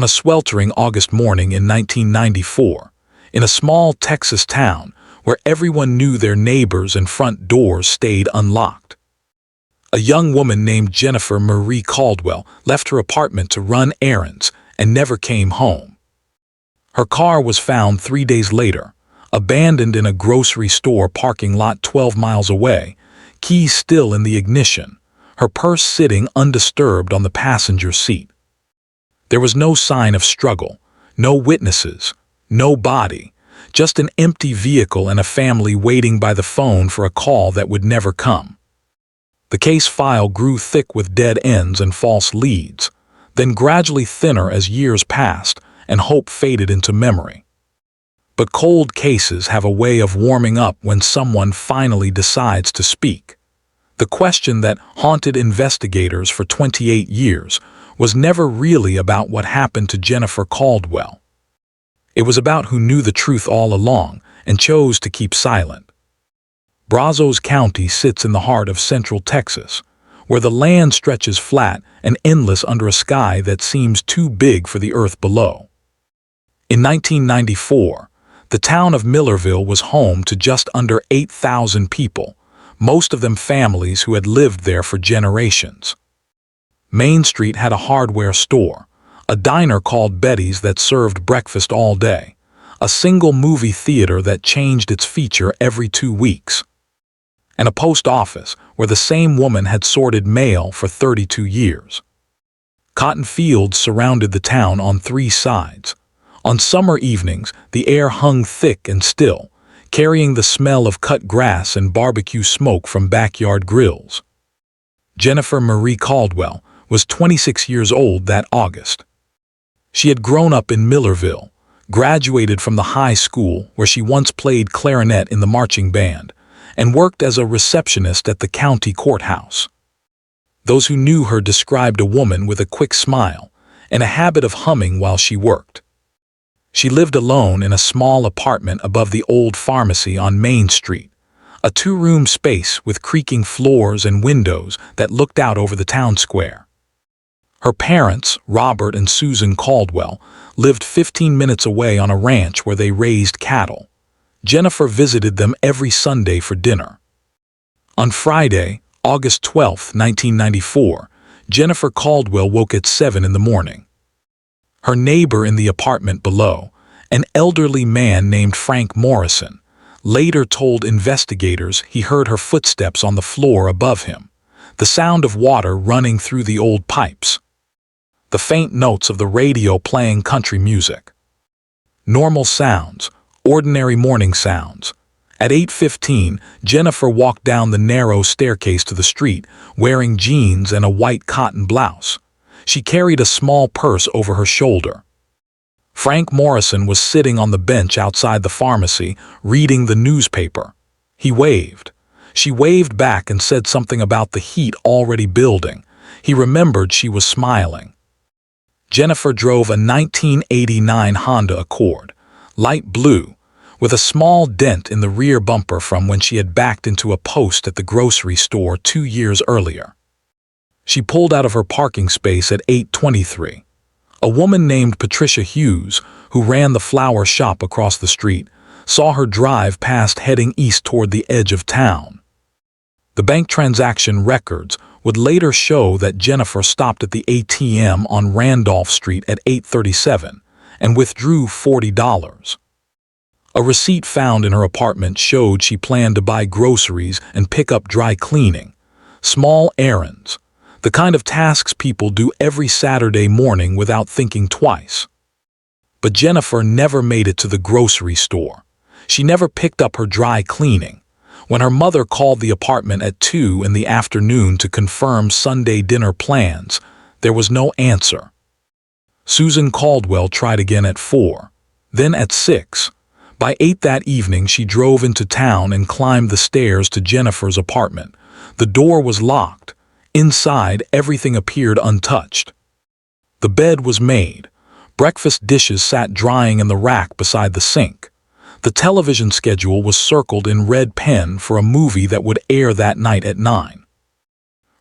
On a sweltering August morning in 1994, in a small Texas town where everyone knew their neighbors and front doors stayed unlocked, a young woman named Jennifer Marie Caldwell left her apartment to run errands and never came home. Her car was found 3 days later, abandoned in a grocery store parking lot 12 miles away, keys still in the ignition, her purse sitting undisturbed on the passenger seat. There was no sign of struggle, no witnesses, no body, just an empty vehicle and a family waiting by the phone for a call that would never come. The case file grew thick with dead ends and false leads, then gradually thinner as years passed and hope faded into memory. But cold cases have a way of warming up when someone finally decides to speak. The question that haunted investigators for 28 years was never really about what happened to Jennifer Caldwell. It was about who knew the truth all along and chose to keep silent. Brazos County sits in the heart of central Texas, where the land stretches flat and endless under a sky that seems too big for the earth below. In 1994, the town of Millerville was home to just under 8,000 people, most of them families who had lived there for generations. Main Street had a hardware store, a diner called Betty's that served breakfast all day, a single movie theater that changed its feature every 2 weeks, and a post office where the same woman had sorted mail for 32 years. Cotton fields surrounded the town on 3 sides. On summer evenings, the air hung thick and still, carrying the smell of cut grass and barbecue smoke from backyard grills. Jennifer Marie Caldwell was 26 years old that August. She had grown up in Millerville, graduated from the high school where she once played clarinet in the marching band, and worked as a receptionist at the county courthouse. Those who knew her described a woman with a quick smile and a habit of humming while she worked. She lived alone in a small apartment above the old pharmacy on Main Street, a 2-room space with creaking floors and windows that looked out over the town square. Her parents, Robert and Susan Caldwell, lived 15 minutes away on a ranch where they raised cattle. Jennifer visited them every Sunday for dinner. On Friday, August 12, 1994, Jennifer Caldwell woke at 7 in the morning. Her neighbor in the apartment below, an elderly man named Frank Morrison, later told investigators he heard her footsteps on the floor above him, the sound of water running through the old pipes, the faint notes of the radio playing country music. Normal sounds, ordinary morning sounds. At 8:15, Jennifer walked down the narrow staircase to the street, wearing jeans and a white cotton blouse. She carried a small purse over her shoulder. Frank Morrison was sitting on the bench outside the pharmacy, reading the newspaper. He waved. She waved back and said something about the heat already building. He remembered she was smiling. Jennifer drove a 1989 Honda Accord, light blue, with a small dent in the rear bumper from when she had backed into a post at the grocery store 2 years earlier. She pulled out of her parking space at 8:23. A woman named Patricia Hughes, who ran the flower shop across the street, saw her drive past heading east toward the edge of town. The bank transaction records would later show that Jennifer stopped at the ATM on Randolph Street at 8:37 and withdrew $40. A receipt found in her apartment showed she planned to buy groceries and pick up dry cleaning, small errands, the kind of tasks people do every Saturday morning without thinking twice. But Jennifer never made it to the grocery store. She never picked up her dry cleaning. When her mother called the apartment at 2 in the afternoon to confirm Sunday dinner plans, there was no answer. Susan Caldwell tried again at 4, then at 6. By 8 that evening, she drove into town and climbed the stairs to Jennifer's apartment. The door was locked. Inside, everything appeared untouched. The bed was made. Breakfast dishes sat drying in the rack beside the sink. The television schedule was circled in red pen for a movie that would air that night at 9.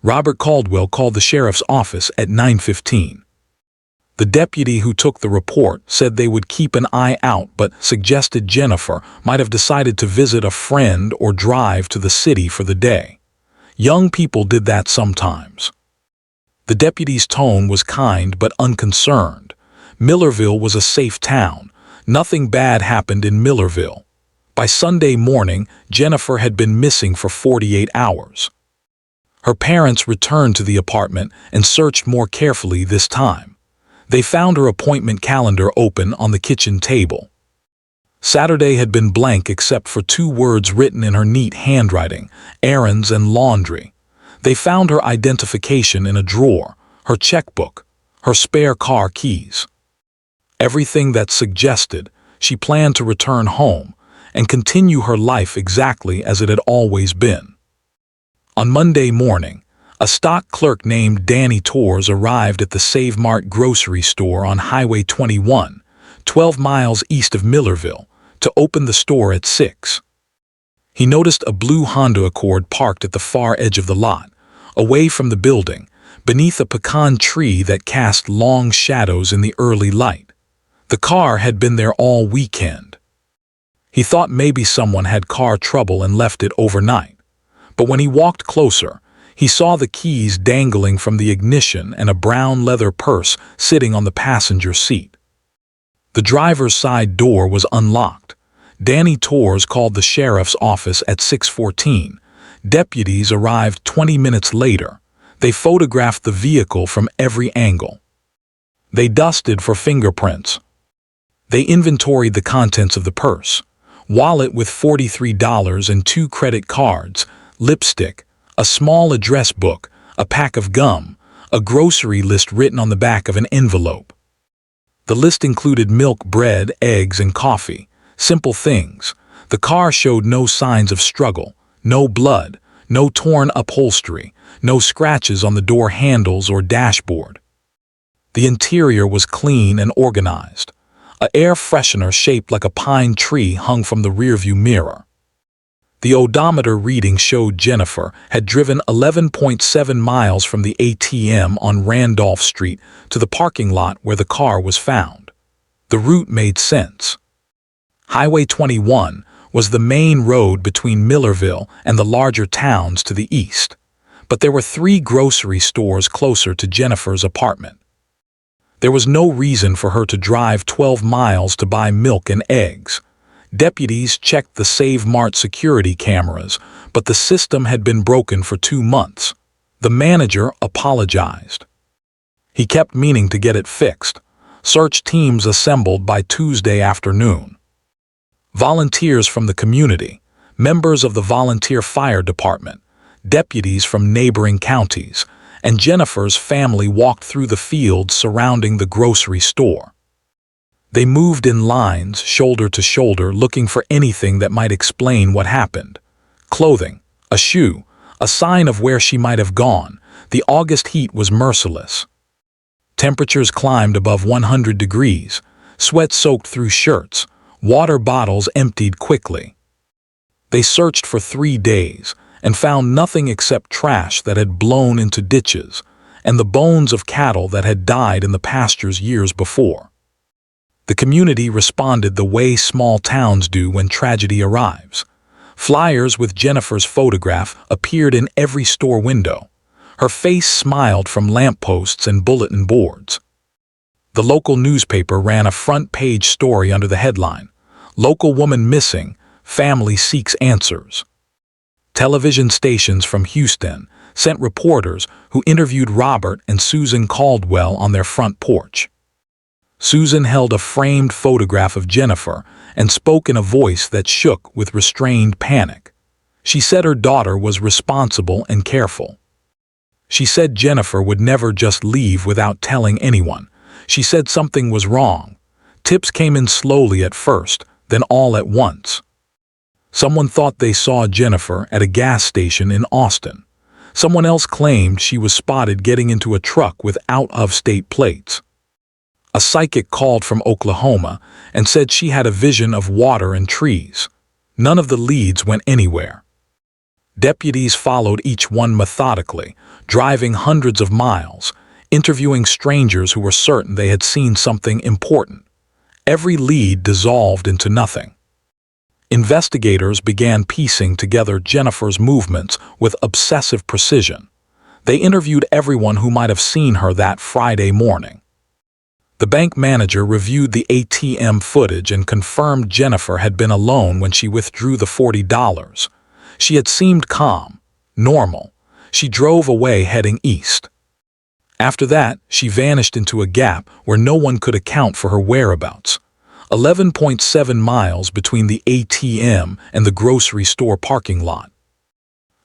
Robert Caldwell called the sheriff's office at 9:15. The deputy who took the report said they would keep an eye out but suggested Jennifer might have decided to visit a friend or drive to the city for the day. Young people did that sometimes. The deputy's tone was kind but unconcerned. Millerville was a safe town. Nothing bad happened in Millerville. By Sunday morning, Jennifer had been missing for 48 hours. Her parents returned to the apartment and searched more carefully this time. They found her appointment calendar open on the kitchen table. Saturday had been blank except for 2 words written in her neat handwriting: errands and laundry. They found her identification in a drawer, her checkbook, her spare car keys. Everything that suggested she planned to return home and continue her life exactly as it had always been. On Monday morning, a stock clerk named Danny Torres arrived at the Save Mart grocery store on Highway 21, 12 miles east of Millerville, to open the store at 6. He noticed a blue Honda Accord parked at the far edge of the lot, away from the building, beneath a pecan tree that cast long shadows in the early light. The car had been there all weekend. He thought maybe someone had car trouble and left it overnight. But when he walked closer, he saw the keys dangling from the ignition and a brown leather purse sitting on the passenger seat. The driver's side door was unlocked. Danny Torres called the sheriff's office at 6:14. Deputies arrived 20 minutes later. They photographed the vehicle from every angle. They dusted for fingerprints. They inventoried the contents of the purse: wallet with $43 and 2 credit cards, lipstick, a small address book, a pack of gum, a grocery list written on the back of an envelope. The list included milk, bread, eggs, and coffee. Simple things. The car showed no signs of struggle, no blood, no torn upholstery, no scratches on the door handles or dashboard. The interior was clean and organized. An air freshener shaped like a pine tree hung from the rearview mirror. The odometer reading showed Jennifer had driven 11.7 miles from the ATM on Randolph Street to the parking lot where the car was found. The route made sense. Highway 21 was the main road between Millerville and the larger towns to the east, but there were 3 grocery stores closer to Jennifer's apartment. There was no reason for her to drive 12 miles to buy milk and eggs. Deputies checked the Save Mart security cameras, but the system had been broken for 2 months. The manager apologized. He kept meaning to get it fixed. Search teams assembled by Tuesday afternoon. Volunteers from the community, members of the volunteer fire department, deputies from neighboring counties, and Jennifer's family walked through the fields surrounding the grocery store. They moved in lines, shoulder to shoulder, looking for anything that might explain what happened. Clothing, a shoe, a sign of where she might have gone. The August heat was merciless. Temperatures climbed above 100 degrees, sweat soaked through shirts, water bottles emptied quickly. They searched for 3 days and found nothing except trash that had blown into ditches and the bones of cattle that had died in the pastures years before. The community responded the way small towns do when tragedy arrives. Flyers with Jennifer's photograph appeared in every store window. Her face smiled from lampposts and bulletin boards. The local newspaper ran a front-page story under the headline, "Local Woman Missing, Family Seeks Answers." Television stations from Houston sent reporters who interviewed Robert and Susan Caldwell on their front porch. Susan held a framed photograph of Jennifer and spoke in a voice that shook with restrained panic. She said her daughter was responsible and careful. She said Jennifer would never just leave without telling anyone. She said something was wrong. Tips came in slowly at first, then all at once. Someone thought they saw Jennifer at a gas station in Austin. Someone else claimed she was spotted getting into a truck with out-of-state plates. A psychic called from Oklahoma and said she had a vision of water and trees. None of the leads went anywhere. Deputies followed each one methodically, driving hundreds of miles. interviewing strangers who were certain they had seen something important. Every lead dissolved into nothing. Investigators began piecing together Jennifer's movements with obsessive precision. They interviewed everyone who might have seen her that Friday morning. The bank manager reviewed the ATM footage and confirmed Jennifer had been alone when she withdrew the $40. She had seemed calm, normal. She drove away heading east. After that, she vanished into a gap where no one could account for her whereabouts. 11.7 miles between the ATM and the grocery store parking lot.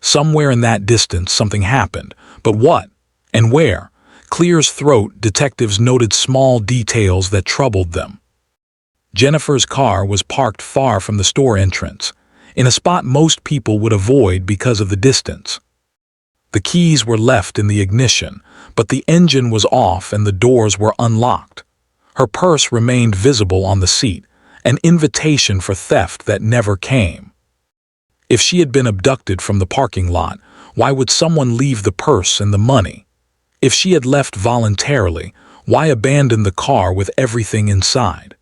Somewhere in that distance something happened, but what and where? Clear's throat, detectives noted small details that troubled them. Jennifer's car was parked far from the store entrance, in a spot most people would avoid because of the distance. The keys were left in the ignition, but the engine was off and the doors were unlocked. Her purse remained visible on the seat, an invitation for theft that never came. If she had been abducted from the parking lot, why would someone leave the purse and the money? If she had left voluntarily, why abandon the car with everything inside?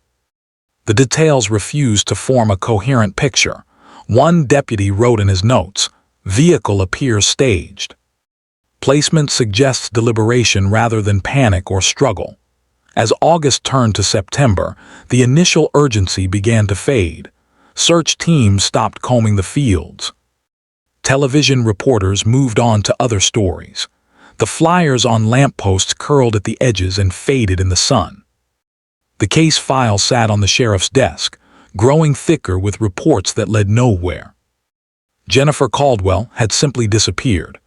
The details refused to form a coherent picture. One deputy wrote in his notes, "Vehicle appears staged." Placement suggests deliberation rather than panic or struggle. As August turned to September, the initial urgency began to fade. Search teams stopped combing the fields. Television reporters moved on to other stories. The flyers on lampposts curled at the edges and faded in the sun. The case file sat on the sheriff's desk, growing thicker with reports that led nowhere. Jennifer Caldwell had simply disappeared,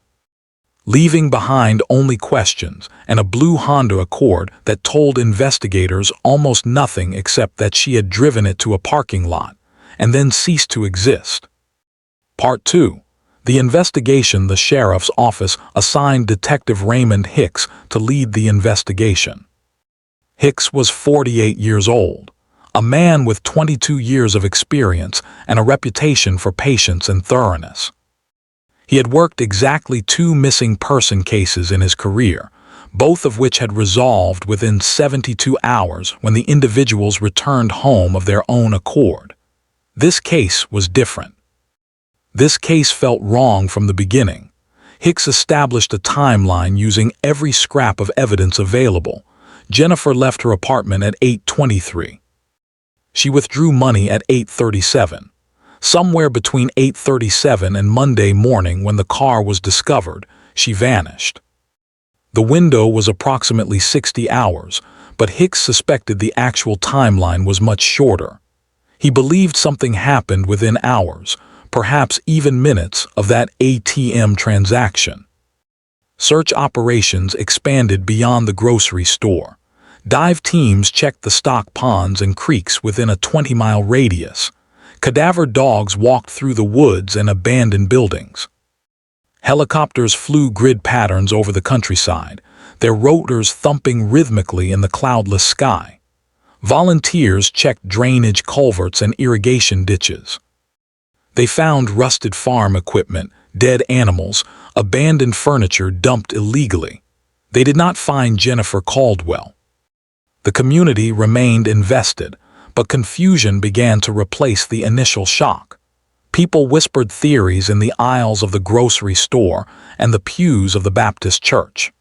leaving behind only questions and a blue Honda Accord that told investigators almost nothing except that she had driven it to a parking lot and then ceased to exist. Part 2. The investigation. The sheriff's office assigned Detective Raymond Hicks to lead the investigation. Hicks was 48 years old, a man with 22 years of experience and a reputation for patience and thoroughness. He had worked exactly 2 missing person cases in his career, both of which had resolved within 72 hours when the individuals returned home of their own accord. This case was different. This case felt wrong from the beginning. Hicks established a timeline using every scrap of evidence available. Jennifer left her apartment at 8:23. She withdrew money at 8:37. Somewhere between 8:37 and Monday morning when the car was discovered, she vanished. The window was approximately 60 hours, but Hicks suspected the actual timeline was much shorter. He believed something happened within hours, perhaps even minutes, of that ATM transaction. Search operations expanded beyond the grocery store. Dive teams checked the stock ponds and creeks within a 20-mile radius. Cadaver dogs walked through the woods and abandoned buildings. Helicopters flew grid patterns over the countryside, their rotors thumping rhythmically in the cloudless sky. Volunteers checked drainage culverts and irrigation ditches. They found rusted farm equipment, dead animals, abandoned furniture dumped illegally. They did not find Jennifer Caldwell. The community remained invested, but confusion began to replace the initial shock. People whispered theories in the aisles of the grocery store and the pews of the Baptist church.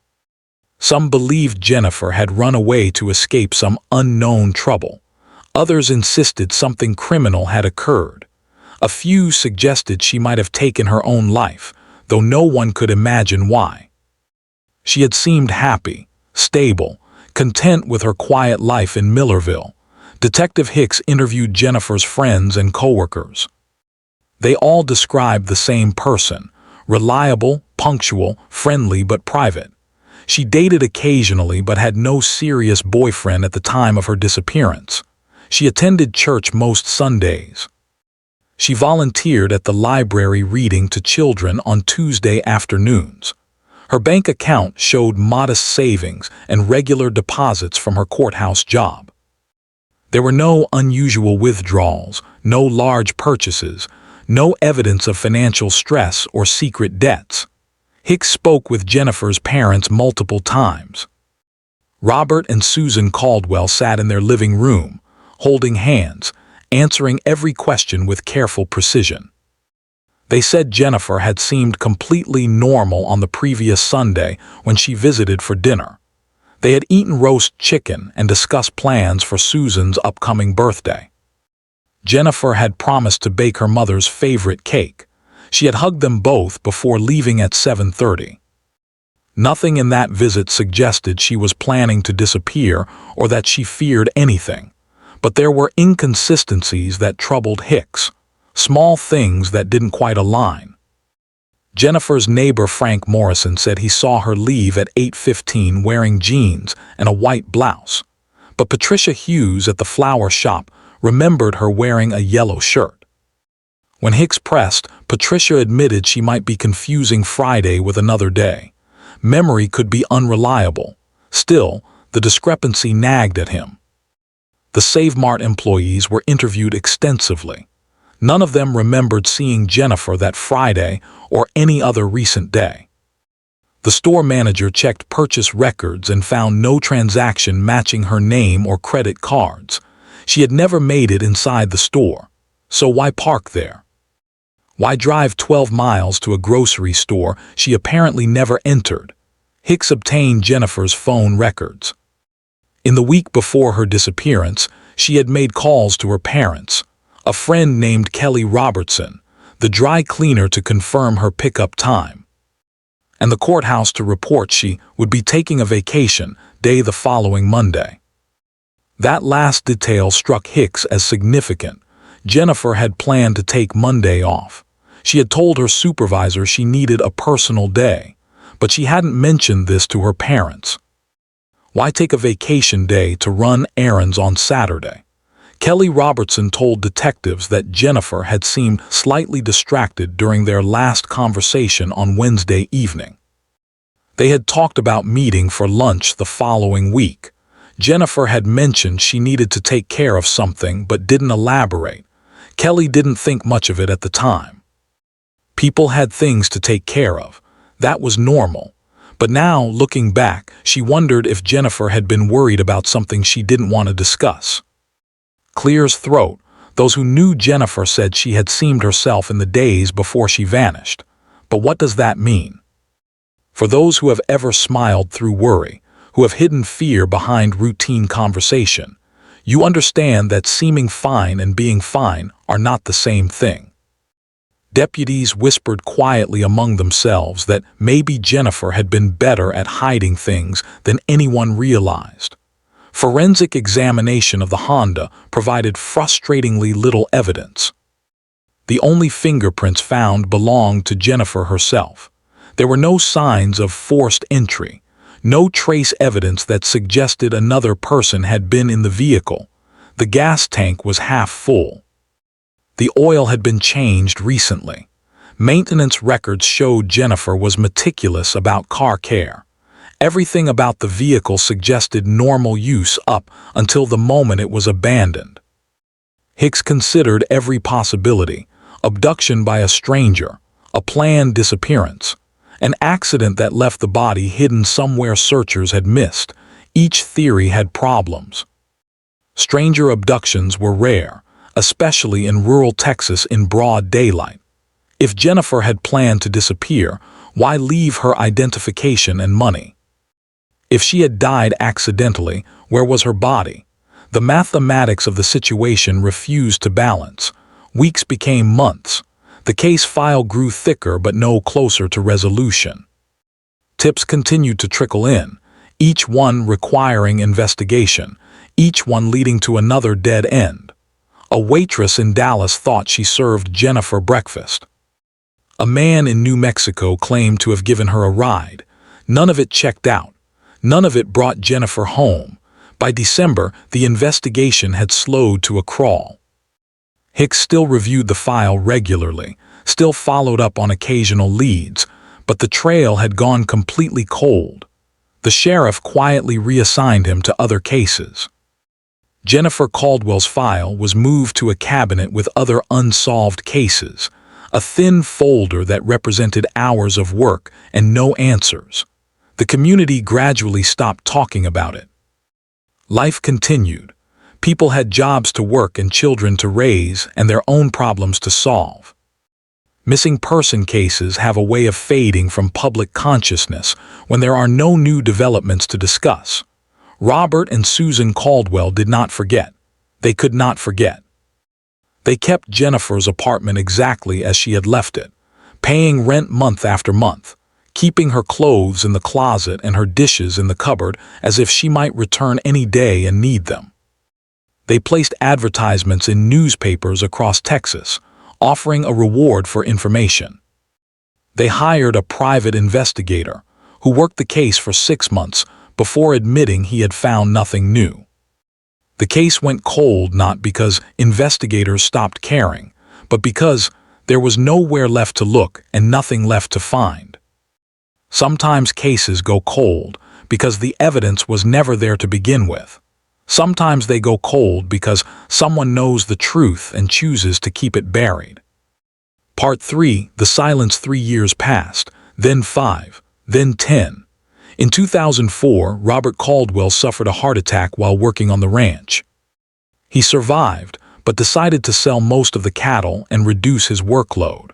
Some believed Jennifer had run away to escape some unknown trouble. Others insisted something criminal had occurred. A few suggested she might have taken her own life, though no one could imagine why. She had seemed happy, stable, content with her quiet life in Millerville. Detective Hicks interviewed Jennifer's friends and coworkers. They all described the same person: reliable, punctual, friendly but private. She dated occasionally but had no serious boyfriend at the time of her disappearance. She attended church most Sundays. She volunteered at the library reading to children on Tuesday afternoons. Her bank account showed modest savings and regular deposits from her courthouse job. There were no unusual withdrawals, no large purchases, no evidence of financial stress or secret debts. Hicks spoke with Jennifer's parents multiple times. Robert and Susan Caldwell sat in their living room, holding hands, answering every question with careful precision. They said Jennifer had seemed completely normal on the previous Sunday when she visited for dinner. They had eaten roast chicken and discussed plans for Susan's upcoming birthday. Jennifer had promised to bake her mother's favorite cake. She had hugged them both before leaving at 7:30. Nothing in that visit suggested she was planning to disappear or that she feared anything, but there were inconsistencies that troubled Hicks, small things that didn't quite align. Jennifer's neighbor Frank Morrison said he saw her leave at 8:15 wearing jeans and a white blouse, but Patricia Hughes at the flower shop remembered her wearing a yellow shirt. When Hicks pressed, Patricia admitted she might be confusing Friday with another day. Memory could be unreliable. Still, the discrepancy nagged at him. The Save Mart employees were interviewed extensively. None of them remembered seeing Jennifer that Friday or any other recent day. The store manager checked purchase records and found no transaction matching her name or credit cards. She had never made it inside the store, so why park there? Why drive 12 miles to a grocery store she apparently never entered? Hicks obtained Jennifer's phone records. In the week before her disappearance, she had made calls to her parents, a friend named Kelly Robertson, the dry cleaner to confirm her pickup time, and the courthouse to report she would be taking a vacation day the following Monday. That last detail struck Hicks as significant. Jennifer had planned to take Monday off. She had told her supervisor she needed a personal day, but she hadn't mentioned this to her parents. Why take a vacation day to run errands on Saturday? Kelly Robertson told detectives that Jennifer had seemed slightly distracted during their last conversation on Wednesday evening. They had talked about meeting for lunch the following week. Jennifer had mentioned she needed to take care of something but didn't elaborate. Kelly didn't think much of it at the time. People had things to take care of. That was normal. But now, looking back, she wondered if Jennifer had been worried about something she didn't want to discuss. Clear's throat. Those who knew Jennifer said she had seemed herself in the days before she vanished. But what does that mean? For those who have ever smiled through worry, who have hidden fear behind routine conversation, you understand that seeming fine and being fine are not the same thing. Deputies whispered quietly among themselves that maybe Jennifer had been better at hiding things than anyone realized. Forensic examination of the Honda provided frustratingly little evidence. The only fingerprints found belonged to Jennifer herself. There were no signs of forced entry, no trace evidence that suggested another person had been in the vehicle. The gas tank was half full. The oil had been changed recently. Maintenance records showed Jennifer was meticulous about car care. Everything about the vehicle suggested normal use up until the moment it was abandoned. Hicks considered every possibility: abduction by a stranger, a planned disappearance, an accident that left the body hidden somewhere searchers had missed. Each theory had problems. Stranger abductions were rare, especially in rural Texas in broad daylight. If Jennifer had planned to disappear, why leave her identification and money? If she had died accidentally, where was her body? The mathematics of the situation refused to balance. Weeks became months. The case file grew thicker but no closer to resolution. Tips continued to trickle in, each one requiring investigation, each one leading to another dead end. A waitress in Dallas thought she served Jennifer breakfast. A man in New Mexico claimed to have given her a ride. None of it checked out. None of it brought Jennifer home. By December, the investigation had slowed to a crawl. Hicks still reviewed the file regularly, still followed up on occasional leads, but the trail had gone completely cold. The sheriff quietly reassigned him to other cases. Jennifer Caldwell's file was moved to a cabinet with other unsolved cases, a thin folder that represented hours of work and no answers. The community gradually stopped talking about it. Life continued. People had jobs to work and children to raise and their own problems to solve. Missing person cases have a way of fading from public consciousness when there are no new developments to discuss. Robert and Susan Caldwell did not forget. They could not forget. They kept Jennifer's apartment exactly as she had left it, paying rent month after month, keeping her clothes in the closet and her dishes in the cupboard as if she might return any day and need them. They placed advertisements in newspapers across Texas, offering a reward for information. They hired a private investigator who worked the case for 6 months before admitting he had found nothing new. The case went cold not because investigators stopped caring, but because there was nowhere left to look and nothing left to find. Sometimes cases go cold because the evidence was never there to begin with. Sometimes they go cold because someone knows the truth and chooses to keep it buried. Part 3, the silence. 3 years passed, then 5, then 10. In 2004, Robert Caldwell suffered a heart attack while working on the ranch. He survived, but decided to sell most of the cattle and reduce his workload.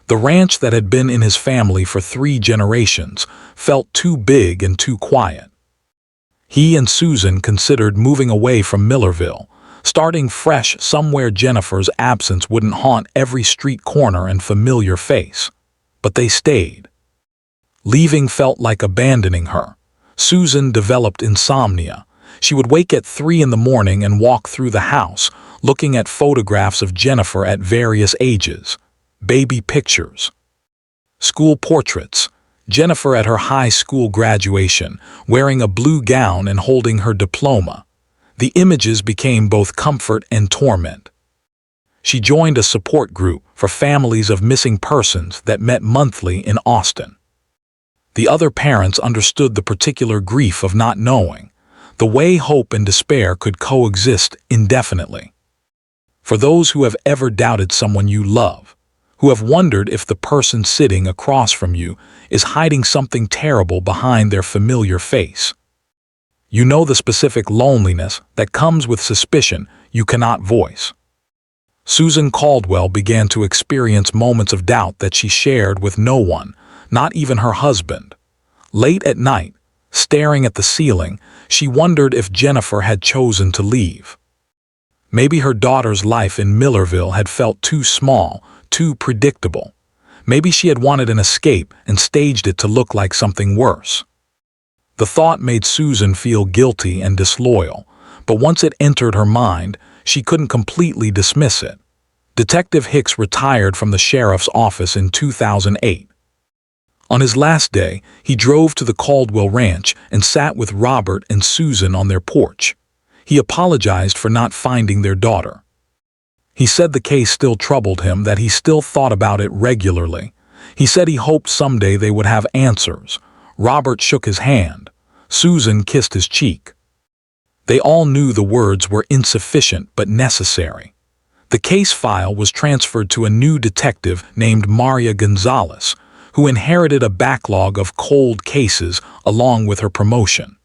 The ranch that had been in his family for 3 generations felt too big and too quiet. He and Susan considered moving away from Millerville, starting fresh somewhere Jennifer's absence wouldn't haunt every street corner and familiar face. But they stayed. Leaving felt like abandoning her. Susan developed insomnia. She would wake at 3 in the morning and walk through the house, looking at photographs of Jennifer at various ages, baby pictures, school portraits, Jennifer at her high school graduation, wearing a blue gown and holding her diploma. The images became both comfort and torment. She joined a support group for families of missing persons that met monthly in Austin. The other parents understood the particular grief of not knowing, the way hope and despair could coexist indefinitely. For those who have ever doubted someone you love, who have wondered if the person sitting across from you is hiding something terrible behind their familiar face. You know the specific loneliness that comes with suspicion you cannot voice. Susan Caldwell began to experience moments of doubt that she shared with no one, not even her husband. Late at night, staring at the ceiling, she wondered if Jennifer had chosen to leave. Maybe her daughter's life in Millerville had felt too small, too predictable. Maybe she had wanted an escape and staged it to look like something worse. The thought made Susan feel guilty and disloyal, but once it entered her mind, she couldn't completely dismiss it. Detective Hicks retired from the sheriff's office in 2008. On his last day, he drove to the Caldwell Ranch and sat with Robert and Susan on their porch. He apologized for not finding their daughter. He said the case still troubled him, that he still thought about it regularly. He said he hoped someday they would have answers. Robert shook his hand. Susan kissed his cheek. They all knew the words were insufficient but necessary. The case file was transferred to a new detective named Maria Gonzalez, who inherited a backlog of cold cases along with her promotion.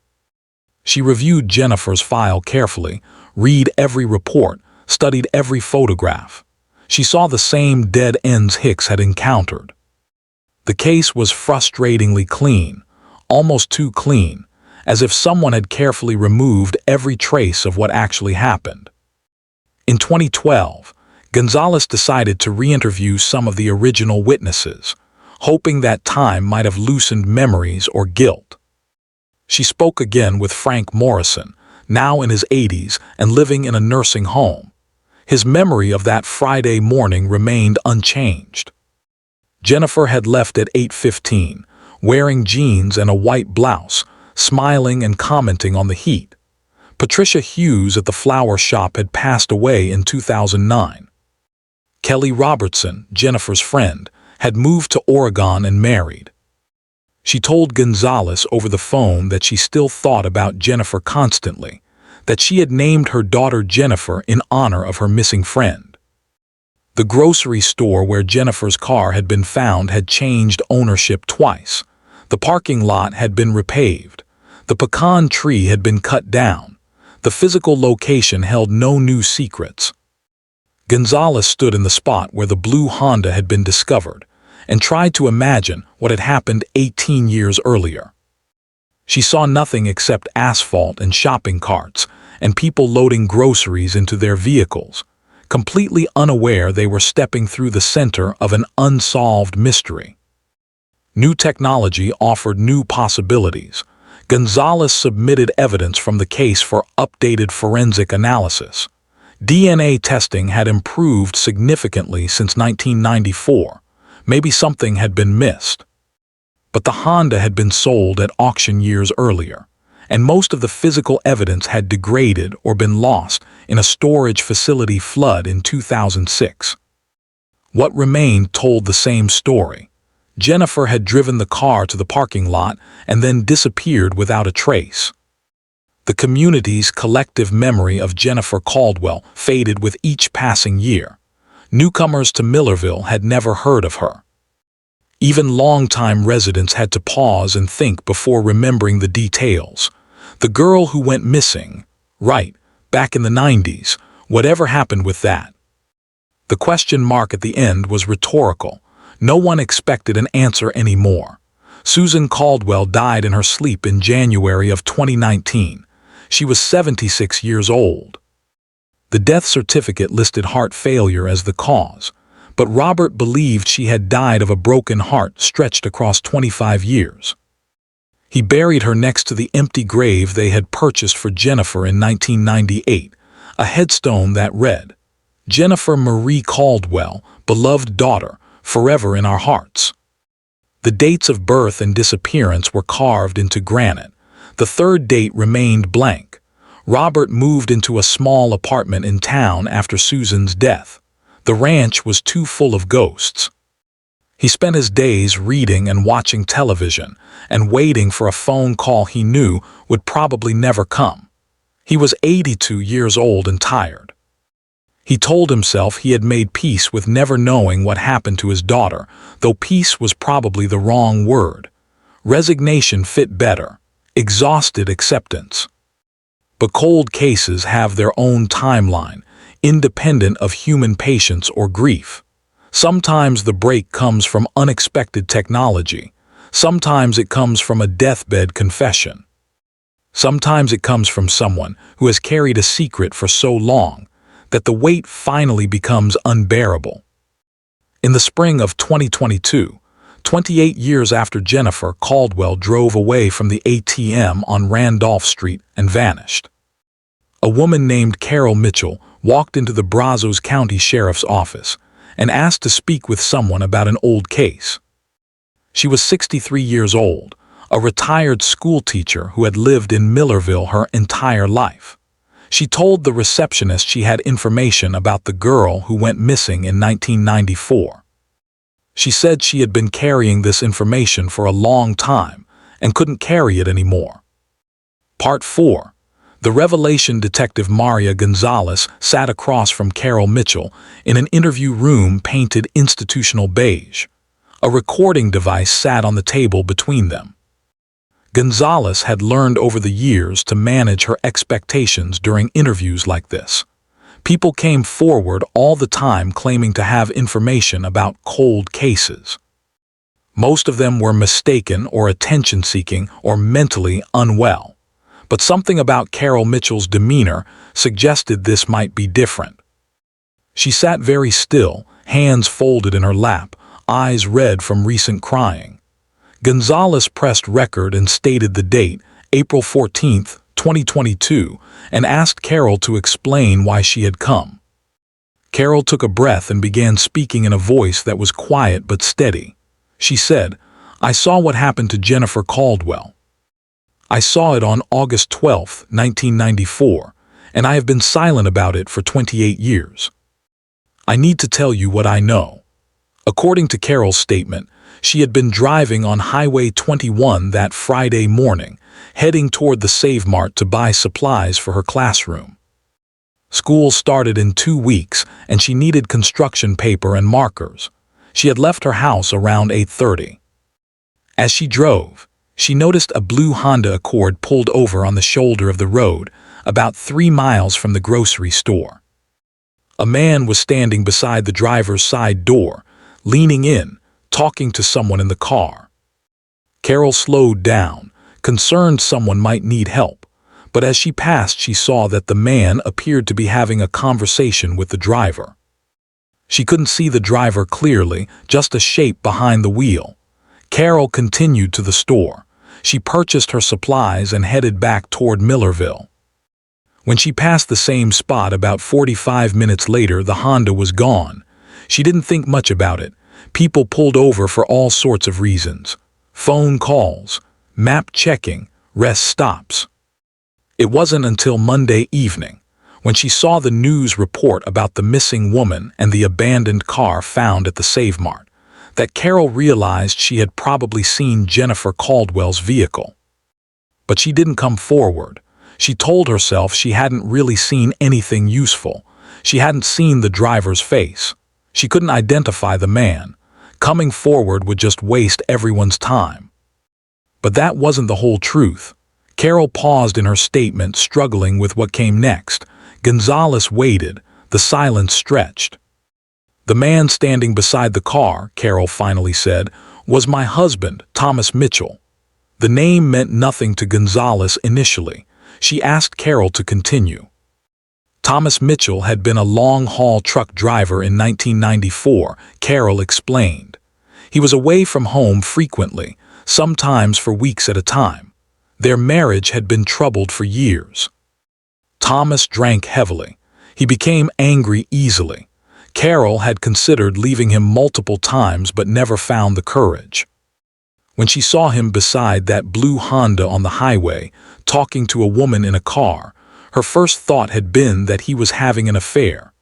She reviewed Jennifer's file carefully, read every report, studied every photograph. She saw the same dead ends Hicks had encountered. The case was frustratingly clean, almost too clean, as if someone had carefully removed every trace of what actually happened. In 2012, Gonzalez decided to re-interview some of the original witnesses, hoping that time might have loosened memories or guilt. She spoke again with Frank Morrison, now in his 80s and living in a nursing home. His memory of that Friday morning remained unchanged. Jennifer had left at 8:15, wearing jeans and a white blouse, smiling and commenting on the heat. Patricia Hughes at the flower shop had passed away in 2009. Kelly Robertson, Jennifer's friend, had moved to Oregon and married. She told Gonzalez over the phone that she still thought about Jennifer constantly, that she had named her daughter Jennifer in honor of her missing friend. The grocery store where Jennifer's car had been found had changed ownership twice. The parking lot had been repaved. The pecan tree had been cut down. The physical location held no new secrets. Gonzalez stood in the spot where the blue Honda had been discovered and tried to imagine what had happened 18 years earlier. She saw nothing except asphalt and shopping carts and people loading groceries into their vehicles, completely unaware they were stepping through the center of an unsolved mystery. New technology offered new possibilities. Gonzalez submitted evidence from the case for updated forensic analysis. DNA testing had improved significantly since 1994. Maybe something had been missed. But the Honda had been sold at auction years earlier, and most of the physical evidence had degraded or been lost in a storage facility flood in 2006. What remained told the same story. Jennifer had driven the car to the parking lot and then disappeared without a trace. The community's collective memory of Jennifer Caldwell faded with each passing year. Newcomers to Millerville had never heard of her. Even longtime residents had to pause and think before remembering the details. The girl who went missing, right, back in the 90s, whatever happened with that? The question mark at the end was rhetorical. No one expected an answer anymore. Susan Caldwell died in her sleep in January of 2019. She was 76 years old. The death certificate listed heart failure as the cause, but Robert believed she had died of a broken heart stretched across 25 years. He buried her next to the empty grave they had purchased for Jennifer in 1998, a headstone that read, "Jennifer Marie Caldwell, beloved daughter, forever in our hearts." The dates of birth and disappearance were carved into granite. The third date remained blank. Robert moved into a small apartment in town after Susan's death. The ranch was too full of ghosts. He spent his days reading and watching television and waiting for a phone call he knew would probably never come. He was 82 years old and tired. He told himself he had made peace with never knowing what happened to his daughter, though peace was probably the wrong word. Resignation fit better. Exhausted acceptance. But cold cases have their own timeline, independent of human patience or grief. Sometimes the break comes from unexpected technology. Sometimes it comes from a deathbed confession. Sometimes it comes from someone who has carried a secret for so long that the weight finally becomes unbearable. In the spring of 2022, 28 years after Jennifer Caldwell drove away from the ATM on Randolph Street and vanished, a woman named Carol Mitchell walked into the Brazos County Sheriff's Office and asked to speak with someone about an old case. She was 63 years old, a retired school teacher who had lived in Millerville her entire life. She told the receptionist she had information about the girl who went missing in 1994. She said she had been carrying this information for a long time and couldn't carry it anymore. Part 4. The revelation detective Maria Gonzalez sat across from Carol Mitchell in an interview room painted institutional beige. A recording device sat on the table between them. Gonzalez had learned over the years to manage her expectations during interviews like this. People came forward all the time claiming to have information about cold cases. Most of them were mistaken or attention-seeking or mentally unwell. But something about Carol Mitchell's demeanor suggested this might be different. She sat very still, hands folded in her lap, eyes red from recent crying. Gonzalez pressed record and stated the date, April 14, 2022, and asked Carol to explain why she had come. Carol took a breath and began speaking in a voice that was quiet but steady. She said, "I saw what happened to Jennifer Caldwell. I saw it on August 12, 1994, and I have been silent about it for 28 years. I need to tell you what I know." According to Carol's statement, she had been driving on Highway 21 that Friday morning, heading toward the Save Mart to buy supplies for her classroom. School started in 2 weeks, and she needed construction paper and markers. She had left her house around 8:30. As she drove, she noticed a blue Honda Accord pulled over on the shoulder of the road, about 3 miles from the grocery store. A man was standing beside the driver's side door, leaning in, talking to someone in the car. Carol slowed down, concerned someone might need help, but as she passed she saw that the man appeared to be having a conversation with the driver. She couldn't see the driver clearly, just a shape behind the wheel. Carol continued to the store. She purchased her supplies and headed back toward Millerville. When she passed the same spot about 45 minutes later, the Honda was gone. She didn't think much about it. People pulled over for all sorts of reasons. Phone calls, map checking, rest stops. It wasn't until Monday evening, when she saw the news report about the missing woman and the abandoned car found at the Save Mart, that Carol realized she had probably seen Jennifer Caldwell's vehicle. But she didn't come forward. She told herself she hadn't really seen anything useful. She hadn't seen the driver's face. She couldn't identify the man. Coming forward would just waste everyone's time. But that wasn't the whole truth. Carol paused in her statement, struggling with what came next. Gonzalez waited. The silence stretched. "The man standing beside the car," Carol finally said, "was my husband, Thomas Mitchell." The name meant nothing to Gonzalez initially. She asked Carol to continue. Thomas Mitchell had been a long-haul truck driver in 1994, Carol explained. He was away from home frequently, sometimes for weeks at a time. Their marriage had been troubled for years. Thomas drank heavily. He became angry easily. Carol had considered leaving him multiple times but never found the courage. When she saw him beside that blue Honda on the highway, talking to a woman in a car, her first thought had been that he was having an affair.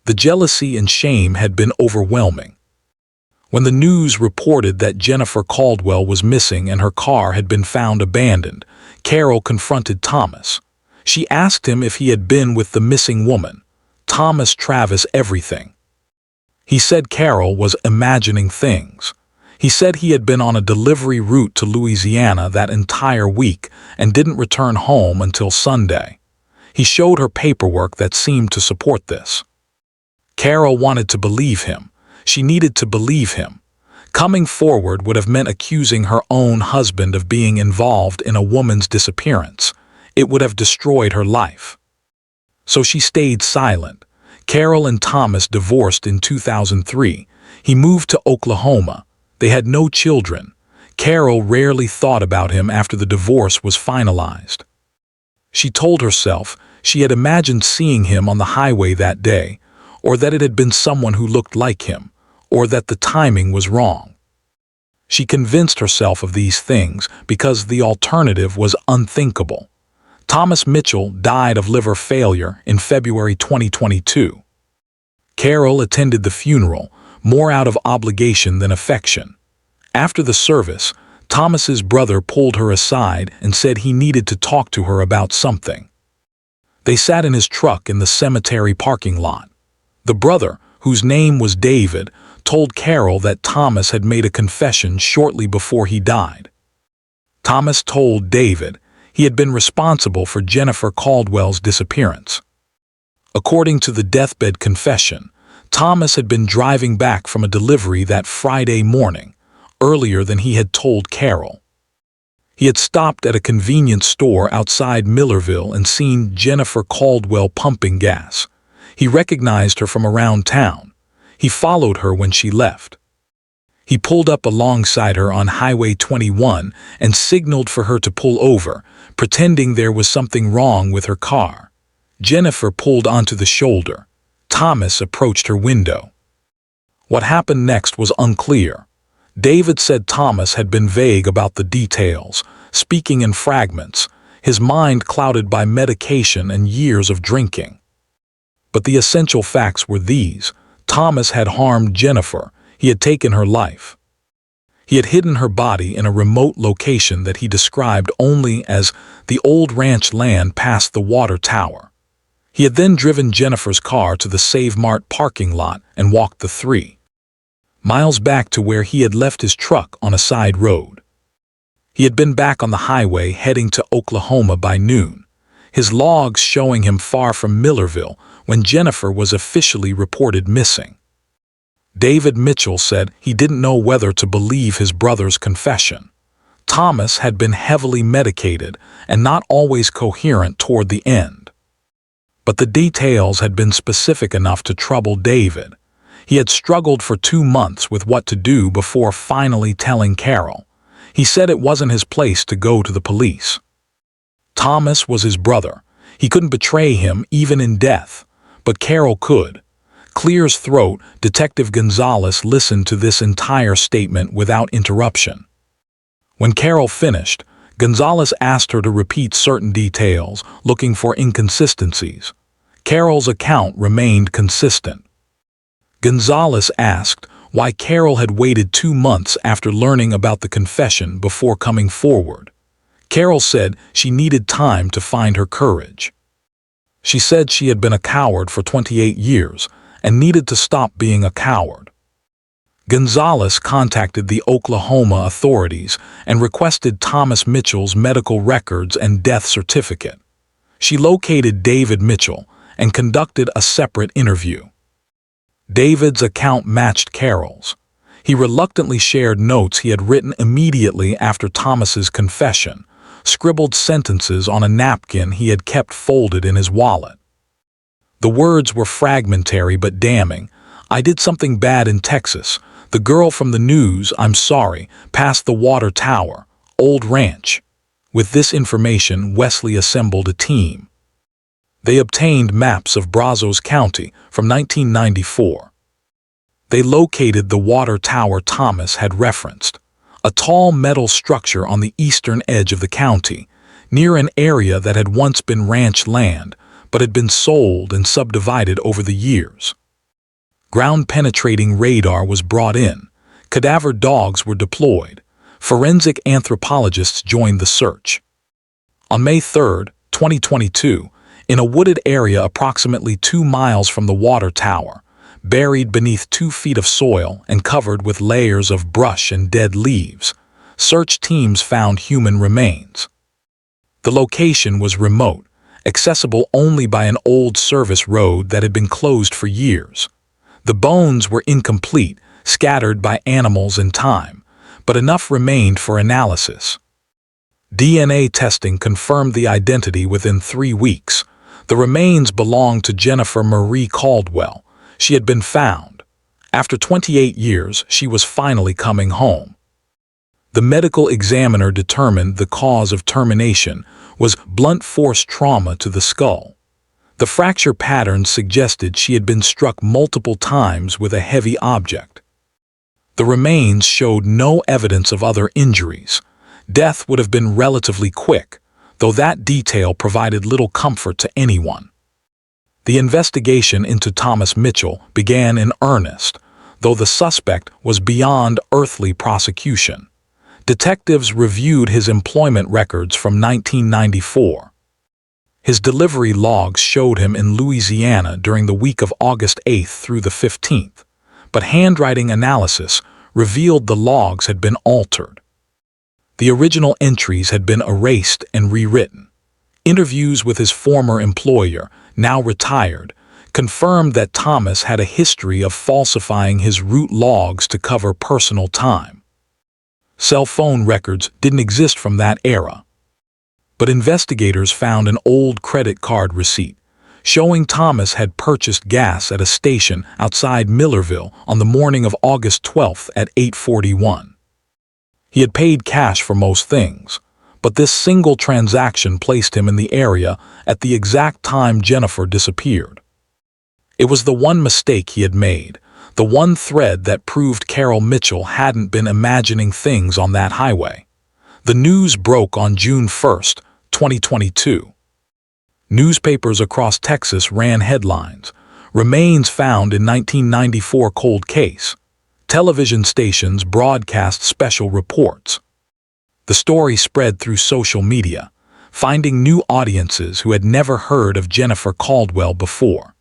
The jealousy and shame had been overwhelming. When the news reported that Jennifer Caldwell was missing and her car had been found abandoned, Carol confronted Thomas. She asked him if he had been with the missing woman. Thomas Travis everything. He said Carol was imagining things. He said he had been on a delivery route to Louisiana that entire week and didn't return home until Sunday. He showed her paperwork that seemed to support this. Carol wanted to believe him. She needed to believe him. Coming forward would have meant accusing her own husband of being involved in a woman's disappearance. It would have destroyed her life. So she stayed silent. Carol and Thomas divorced in 2003. He moved to Oklahoma. They had no children. Carol rarely thought about him after the divorce was finalized. She told herself she had imagined seeing him on the highway that day, or that it had been someone who looked like him, or that the timing was wrong. She convinced herself of these things because the alternative was unthinkable. Thomas Mitchell died of liver failure in February 2022. Carol attended the funeral, more out of obligation than affection. After the service, Thomas's brother pulled her aside and said he needed to talk to her about something. They sat in his truck in the cemetery parking lot. The brother, whose name was David, told Carol that Thomas had made a confession shortly before he died. Thomas told David he had been responsible for Jennifer Caldwell's disappearance. According to the deathbed confession, Thomas had been driving back from a delivery that Friday morning, earlier than he had told Carol. He had stopped at a convenience store outside Millerville and seen Jennifer Caldwell pumping gas. He recognized her from around town. He followed her when she left. He pulled up alongside her on Highway 21 and signaled for her to pull over, pretending there was something wrong with her car. Jennifer pulled onto the shoulder. Thomas approached her window. What happened next was unclear. David said Thomas had been vague about the details, speaking in fragments, his mind clouded by medication and years of drinking. But the essential facts were these: Thomas had harmed Jennifer. He had taken her life. He had hidden her body in a remote location that he described only as the old ranch land past the water tower. He had then driven Jennifer's car to the Save Mart parking lot and walked the 3 miles back to where he had left his truck on a side road. He had been back on the highway heading to Oklahoma by noon. his logs showing him far from Millerville when Jennifer was officially reported missing. David Mitchell said he didn't know whether to believe his brother's confession. Thomas had been heavily medicated and not always coherent toward the end. But the details had been specific enough to trouble David. He had struggled for 2 months with what to do before finally telling Carol. He said it wasn't his place to go to the police. Thomas was his brother. He couldn't betray him even in death, but Carol could. Clear's throat, Detective Gonzalez listened to this entire statement without interruption. When Carol finished, Gonzalez asked her to repeat certain details, looking for inconsistencies. Carol's account remained consistent. Gonzalez asked why Carol had waited 2 months after learning about the confession before coming forward. Carol said she needed time to find her courage. She said she had been a coward for 28 years and needed to stop being a coward. Gonzalez contacted the Oklahoma authorities and requested Thomas Mitchell's medical records and death certificate. She located David Mitchell and conducted a separate interview. David's account matched Carol's. He reluctantly shared notes he had written immediately after Thomas's confession, scribbled sentences on a napkin he had kept folded in his wallet. The words were fragmentary but damning. "I did something bad in Texas. The girl from the news, I'm sorry, past the water tower, old ranch." With this information, Wesley assembled a team. They obtained maps of Brazos County from 1994. They located the water tower Thomas had referenced, a tall metal structure on the eastern edge of the county, near an area that had once been ranch land, but had been sold and subdivided over the years. Ground-penetrating radar was brought in. Cadaver dogs were deployed. Forensic anthropologists joined the search. On May 3, 2022, in a wooded area approximately 2 miles from the water tower, buried beneath 2 feet of soil and covered with layers of brush and dead leaves, search teams found human remains. The location was remote, accessible only by an old service road that had been closed for years. The bones were incomplete, scattered by animals and time, but enough remained for analysis. DNA testing confirmed the identity within 3 weeks. The remains belonged to Jennifer Marie Caldwell. She had been found. After 28 years, she was finally coming home. The medical examiner determined the cause of termination was blunt force trauma to the skull. The fracture pattern suggested she had been struck multiple times with a heavy object. The remains showed no evidence of other injuries. Death would have been relatively quick, though that detail provided little comfort to anyone. The investigation into Thomas Mitchell began in earnest, though the suspect was beyond earthly prosecution. Detectives reviewed his employment records from 1994. His delivery logs showed him in Louisiana during the week of August 8th through the 15th, but handwriting analysis revealed the logs had been altered. The original entries had been erased and rewritten. Interviews with his former employer, now retired, confirmed that Thomas had a history of falsifying his route logs to cover personal time. Cell phone records didn't exist from that era. But investigators found an old credit card receipt showing Thomas had purchased gas at a station outside Millerville on the morning of August 12th at 8:41. He had paid cash for most things, but this single transaction placed him in the area at the exact time Jennifer disappeared. It was the one mistake he had made, the one thread that proved Carol Mitchell hadn't been imagining things on that highway. The news broke on June 1st, 2022. Newspapers across Texas ran headlines, "Remains found in 1994 cold case." Television stations broadcast special reports. The story spread through social media, finding new audiences who had never heard of Jennifer Caldwell before.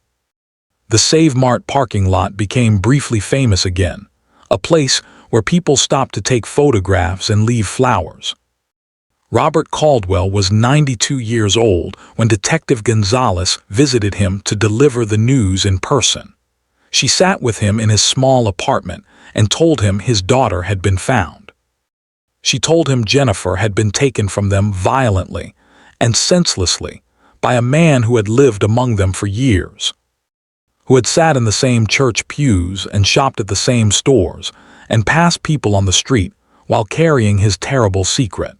The Save Mart parking lot became briefly famous again, a place where people stopped to take photographs and leave flowers. Robert Caldwell was 92 years old when Detective Gonzalez visited him to deliver the news in person. She sat with him in his small apartment and told him his daughter had been found. She told him Jennifer had been taken from them violently and senselessly by a man who had lived among them for years, who had sat in the same church pews and shopped at the same stores and passed people on the street while carrying his terrible secret.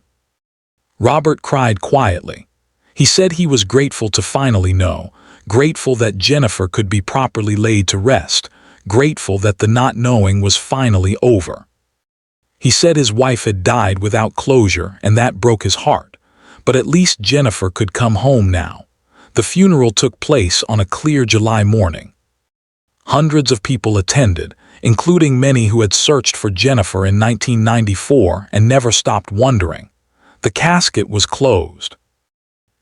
Robert cried quietly. He said he was grateful to finally know, grateful that Jennifer could be properly laid to rest, grateful that the not knowing was finally over. He said his wife had died without closure, and that broke his heart, but at least Jennifer could come home now. The funeral took place on a clear July morning. Hundreds of people attended, including many who had searched for Jennifer in 1994 and never stopped wondering. The casket was closed.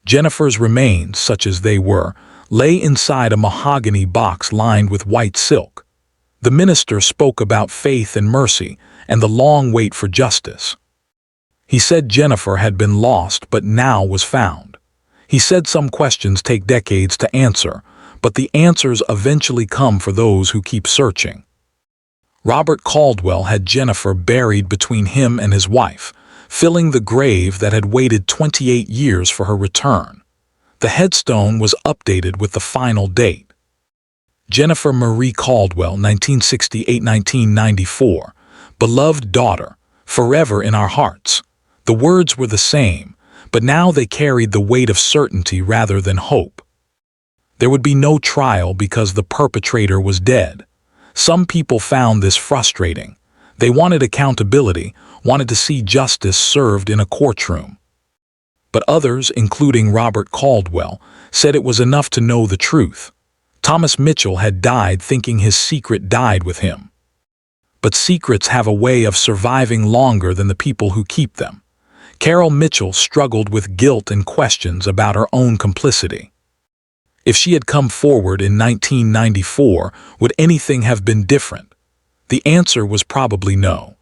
Jennifer's remains, such as they were, lay inside a mahogany box lined with white silk. The minister spoke about faith and mercy and the long wait for justice. He said Jennifer had been lost but now was found. He said some questions take decades to answer, but the answers eventually come for those who keep searching. Robert Caldwell had Jennifer buried between him and his wife, filling the grave that had waited 28 years for her return. The headstone was updated with the final date. Jennifer Marie Caldwell, 1968-1994, beloved daughter, forever in our hearts. The words were the same, but now they carried the weight of certainty rather than hope. There would be no trial because the perpetrator was dead. Some people found this frustrating. They wanted accountability, wanted to see justice served in a courtroom. But others, including Robert Caldwell, said it was enough to know the truth. Thomas Mitchell had died thinking his secret died with him. But secrets have a way of surviving longer than the people who keep them. Carol Mitchell struggled with guilt and questions about her own complicity. If she had come forward in 1994, would anything have been different? The answer was probably no.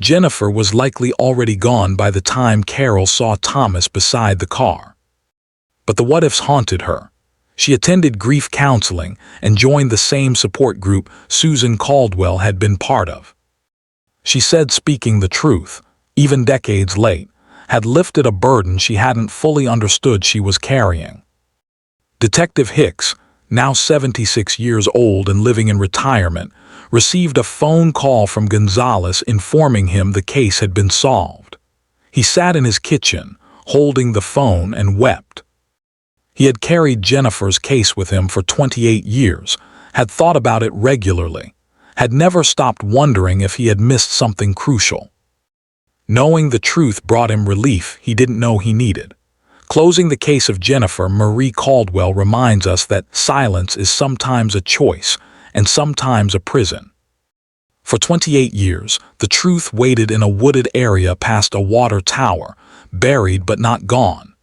Jennifer was likely already gone by the time Carol saw Thomas beside the car. But the what-ifs haunted her. She attended grief counseling and joined the same support group Susan Caldwell had been part of. She said speaking the truth, even decades late, had lifted a burden she hadn't fully understood she was carrying. Detective Hicks, now 76 years old and living in retirement, received a phone call from Gonzalez informing him the case had been solved. He sat in his kitchen, holding the phone, and wept. He had carried Jennifer's case with him for 28 years, had thought about it regularly, had never stopped wondering if he had missed something crucial. Knowing the truth brought him relief he didn't know he needed. Closing the case of Jennifer Marie Caldwell reminds us that silence is sometimes a choice and sometimes a prison. For 28 years, the truth waited in a wooded area past a water tower, buried but not gone.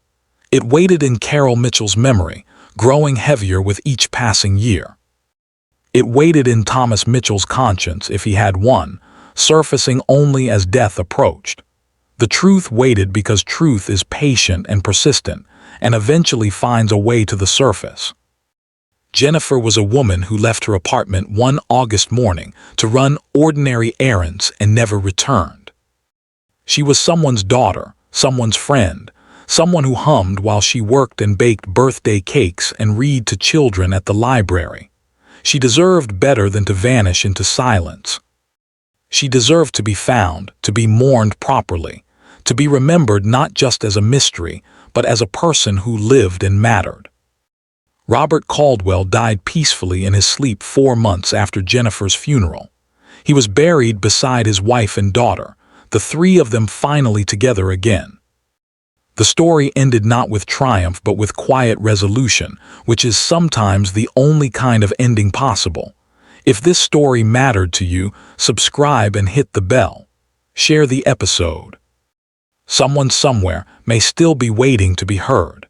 It waited in Carol Mitchell's memory, growing heavier with each passing year. It waited in Thomas Mitchell's conscience, if he had one, surfacing only as death approached. The truth waited because truth is patient and persistent, and eventually finds a way to the surface. Jennifer was a woman who left her apartment one August morning to run ordinary errands and never returned. She was someone's daughter, someone's friend, someone who hummed while she worked and baked birthday cakes and read to children at the library. She deserved better than to vanish into silence. She deserved to be found, to be mourned properly, to be remembered not just as a mystery, but as a person who lived and mattered. Robert Caldwell died peacefully in his sleep 4 months after Jennifer's funeral. He was buried beside his wife and daughter, the three of them finally together again. The story ended not with triumph but with quiet resolution, which is sometimes the only kind of ending possible. If this story mattered to you, subscribe and hit the bell. Share the episode. Someone somewhere may still be waiting to be heard.